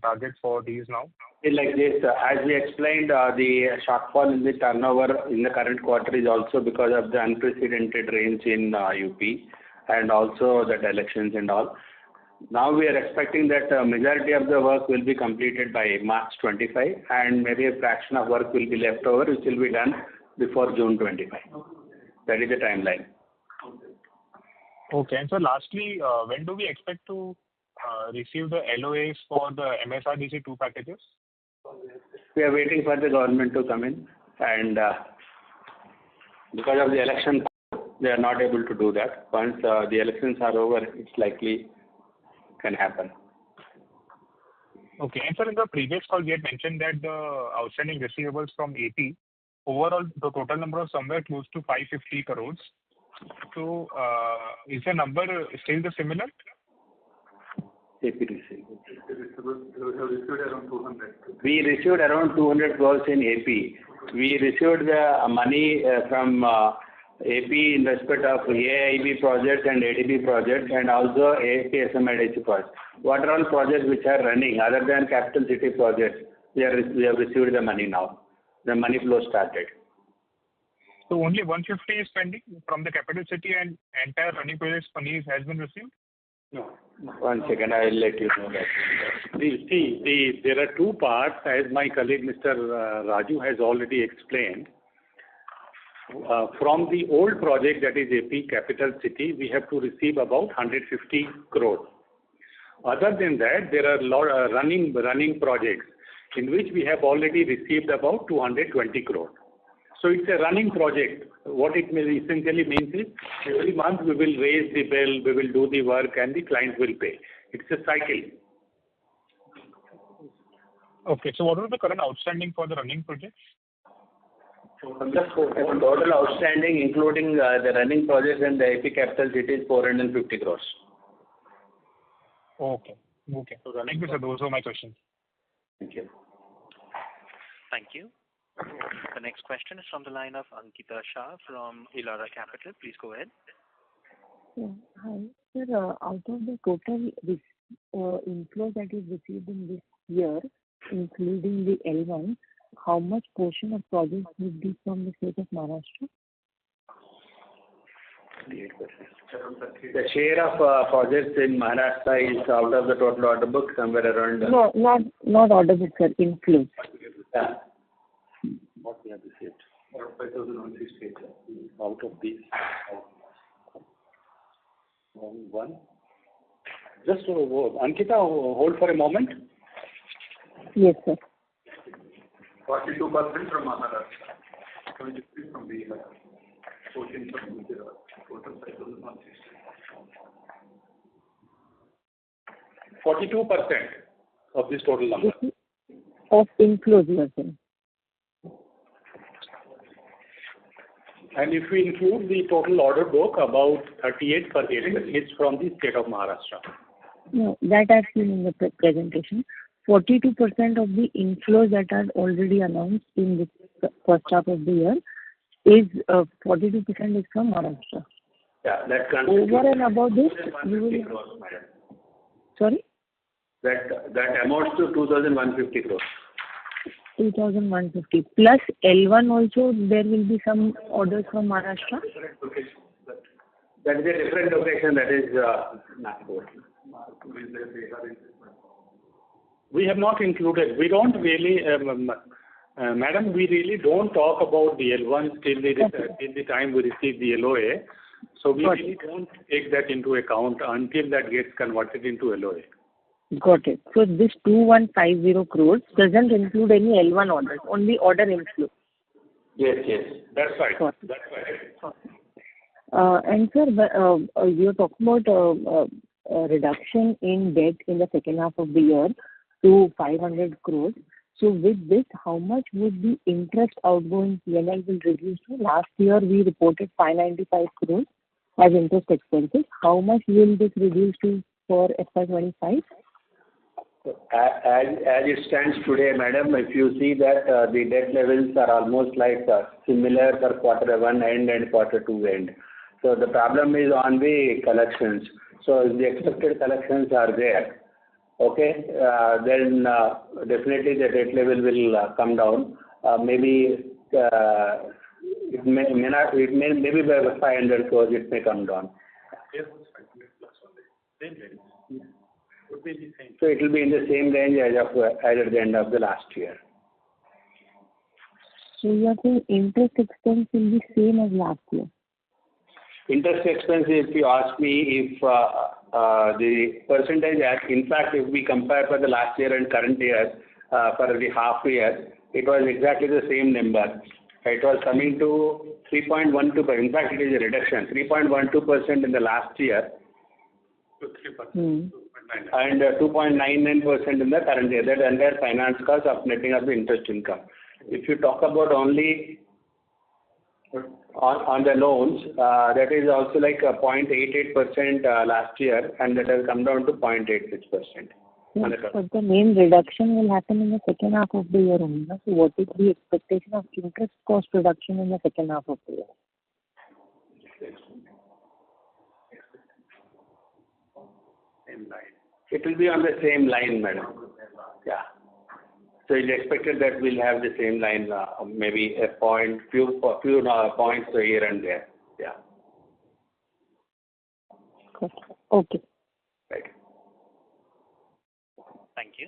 target for these now? Like this, as we explained, the shortfall in the turnover in the current quarter is also because of the unprecedented rains in UP and also the elections and all. Now we are expecting that majority of the work will be completed by March 25 and maybe a fraction of work will be left over which will be done before June 25. That is the timeline. Okay. And so lastly, when do we expect to receive the LOAs for the MSRDC 2 packages? We are waiting for the government to come in, and because of the election, they are not able to do that. Once the elections are over, it's likely can happen. Okay. And sir, in the previous call, we had mentioned that the outstanding receivables from AP, overall, the total number was somewhere close to 550 crores. So, is the number still the similar? AP receivables. We received around 200 crores in AP. We received the money from AP in respect of AIB projects and ADB projects and also AP SMIDC projects. What are all projects which are running other than capital city projects? We have received the money now. The money flow started. So only 150 is pending from the capital city and entire running projects money has been received? No. One second, I will let you know that. There are two parts, as my colleague Mr. Raju has already explained. From the old project, that is AP Capital City, we have to receive about 150 crores. Other than that, there are running projects in which we have already received about 220 crores. So it's a running project. What it essentially means is every month we will raise the bill, we will do the work, and the client will pay. It's a cycle. Okay. So what was the current outstanding for the running projects? Total outstanding, including the running projects and the AP Capital City, is 450 crores. Okay. Okay. Thank you, sir. Those were my questions. Thank you. Thank you. The next question is from the line of Ankita Shah from Elara Capital. Please go ahead. Yeah. Hi. Sir, out of the total inflow that is received in this year, including the L1, how much portion of projects would be from the state of Maharashtra? 38%. The share of projects in Maharashtra is out of the total order book somewhere around. No, not order book, sir. Inflows. Yeah. What we have received? 5,168 out of these. One. Just Ankita, hold for a moment. Yes, sir. 42% from Maharashtra, 23% from Bihar, 14% from Gujarat, total 5,160. 42% of this total number. Of inflows, you are saying. And if we include the total order book, about 38% is from the state of Maharashtra. No, that I've seen in the presentation. 42% of the inflows that are already announced in this first half of the year is 42% is from Maharashtra. Yeah, that Over and above this, you will... Sorry? That amounts to 2,150 crores. 2,150. Plus L1 also, there will be some orders from Maharashtra? That is a different location, that is Nagpur. We have not included. We don't really, madam, we really don't talk about the L1 till the time we receive the LOA. So we really don't take that into account until that gets converted into LOA. Got it. So this 2,150 crores doesn't include any L1 orders, only order inflow. Yes. That's right. Got it. That's right. And sir, you're talking about a reduction in debt in the second half of the year to 500 crores. So with this, how much would the interest outgoing PNL will reduce to? Last year, we reported 595 crores as interest expenses. How much will this reduce to for FY25? As it stands today, madam, if you see that the debt levels are almost like similar for quarter 1 end and quarter 2 end. So the problem is on the collections. So if the expected collections are there, okay, then definitely the debt level will come down. Maybe it may maybe by 500 crores it may come down. So it will be in the same range as at the end of the last year. So you are saying interest expense will be same as last year? Interest expense, if you ask me, if the percentage, in fact, if we compare for the last year and current year, for the half year, it was exactly the same number. It was coming to 3.12%. In fact, it is a reduction, 3.12% in the last year. To 3%. And 2.99% in the current year. That entire finance cost of netting of the interest income. If you talk about only on the loans, that is also like 0.88% last year, and that has come down to 0.86%. But the main reduction will happen in the second half of the year only. So what is the expectation of interest cost reduction in the second half of the year? It will be on the same line, madam. Yeah. So it's expected that we'll have the same line, maybe few points here and there. Yeah. Okay. Right. Thank you.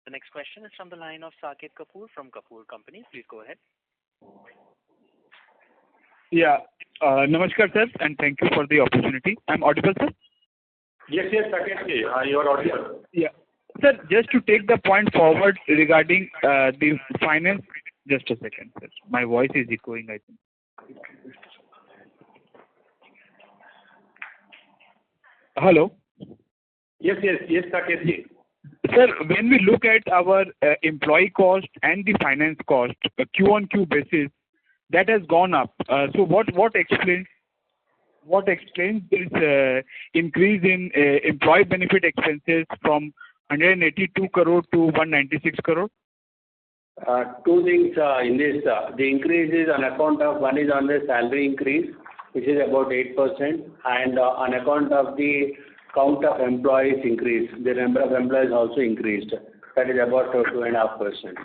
The next question is from the line of Saket Kapoor from Kapoor Company. Please go ahead. Yeah. Namaskar, sir, and thank you for the opportunity. I'm audible, sir? Yes, Saket, you are audible. Yeah. Sir, just to take the point forward regarding the finance, just a second, sir. My voice is echoing, I think. Hello? Yes, Saket. Sir, when we look at our employee cost and the finance cost, Q on Q basis, that has gone up. So what explains this increase in employee benefit expenses from 182 crore to 196 crore? Two things in this. The increase is on account of, one is on the salary increase, which is about 8%, and on account of the count of employees increase. The number of employees also increased. That is about 2.5%.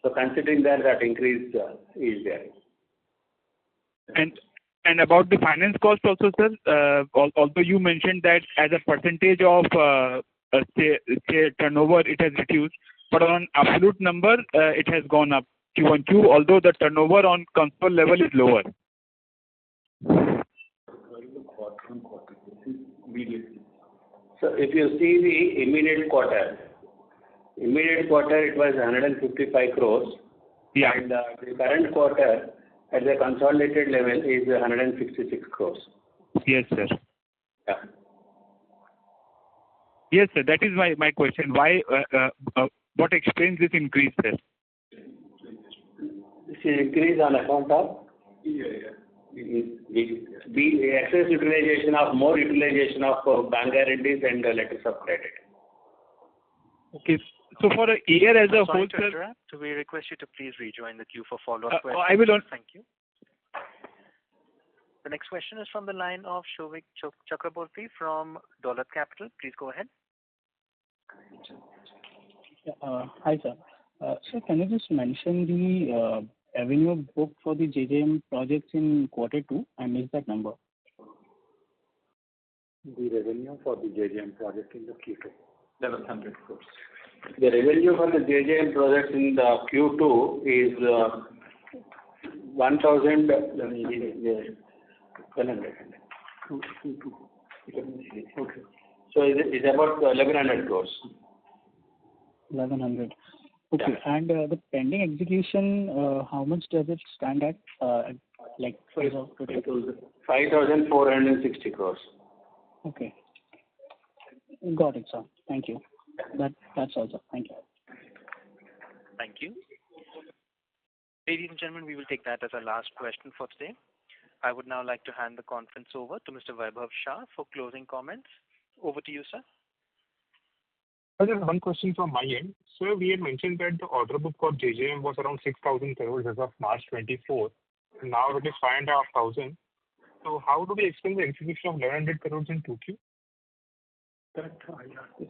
So considering that increase is there. And about the finance cost also, sir, although you mentioned that as a percentage of say turnover, it has reduced, but on absolute number, it has gone up Q1Q, although the turnover on console level is lower. So if you see the immediate quarter it was 155 crores. Yeah. And the current quarter at the consolidated level is 166 crores. Yes, sir. Yeah. Yes, sir. That is my question. Why? What explains this increase, sir? This is increase on account of the excess utilization of more utilization of bank guarantees and letters of credit. Okay. So for a year as a Sorry whole, to sir. interrupt. So we request you to please rejoin the queue for follow-up questions. I will. Thank you. The next question is from the line of Shovik Chakraborty from Dolat Capital. Please go ahead. Hi, sir. Sir, can you just mention the revenue book for the JJM projects in Q2? I missed that number. The revenue for the JJM project in the Q2, 1,100 crores. The revenue for the JJM project in the Q2 is 1,000. Okay. So it's about 1,100 crores. 1,100. Okay. Yeah. And the pending execution, how much does it stand at? Like 5,460 crores. Okay. Got it, sir. Thank you. That's all, sir. Thank you. Thank you. Ladies and gentlemen, we will take that as our last question for today. I would now like to hand the conference over to Mr. Vaibhav Shah for closing comments. Over to you, sir. Just one question from my end. Sir, we had mentioned that the order book for JJM was around 6,000 crores as of March 24. Now it is 5,500. So how do we explain the execution of 1,100 crores in 2Q? That I asked this.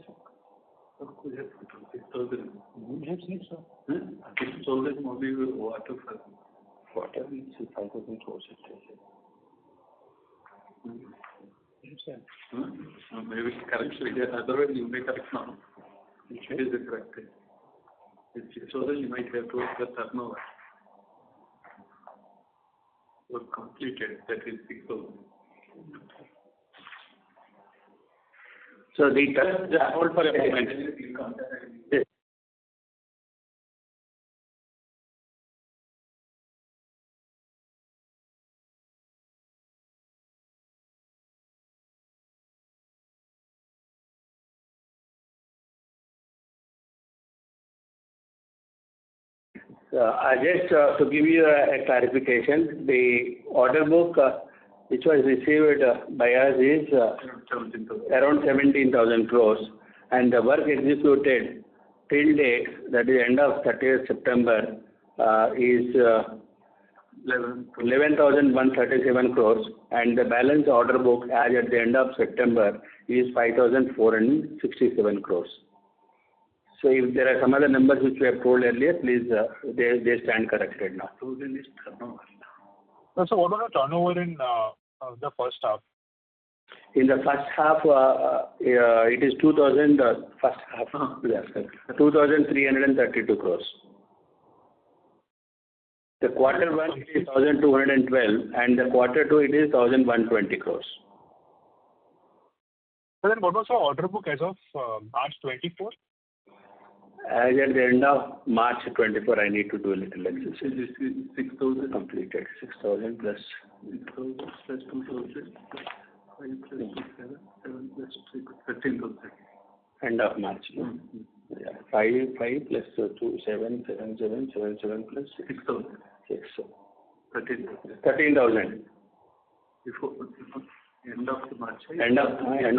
6,000. Yes, sir. 6,000 only water for water is 5,000 crores. Yes, sir. Maybe correct. Otherwise, you may correct now. Which is the correct thing. If 6,000, you might have to the turnover. Was completed. That is 6,000. So the hold for a moment. I just to give you a clarification, the order book which was received by us is around 17,000 crores, and the work executed till date, that is end of 30th September, is 11,137 crores, and the balance order book as at the end of September is 5,467 crores. So if there are some other numbers which we have told earlier, please, they stand corrected now. So what was the turnover in the first half? In the first half, it is 2,332 crores. The quarter one is 1,212, and the quarter two it is 1,120 crores. So then what was the order book as of March 24? As at the end of March 24, I need to do a little exercise. 6,000 completed. 6,000 plus 6,000 plus 2,000 plus 5 plus 7, 7 plus 6, 13,000. End of March. Yeah. 5 plus 2, 7, 7, 7, 7, 7 plus 6,000. 13,000. Before end of March. End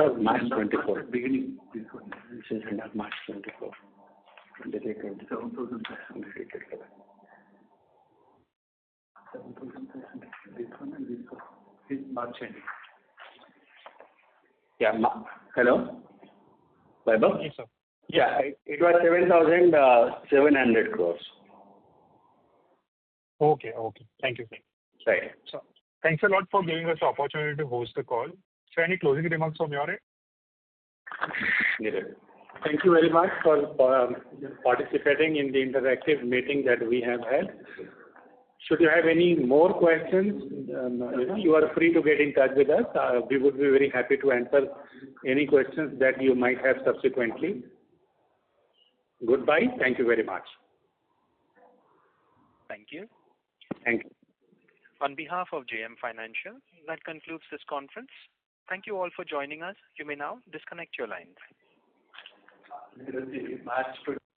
of March 24. Beginning. This one. This is end of March 24. 7,500. 7,500. This one and this one. Is March ending. Yeah. Hello? Vaibhav? Yes, sir. Yeah, it was 7,700 crores. Okay. Thank you, sir. Right. So thanks a lot for giving us the opportunity to host the call. So any closing remarks from your end? Thank you very much for participating in the interactive meeting that we have had. Should you have any more questions, you are free to get in touch with us. We would be very happy to answer any questions that you might have subsequently. Goodbye. Thank you very much. Thank you. Thank you. On behalf of JM Financial, that concludes this conference. Thank you all for joining us. You may now disconnect your lines.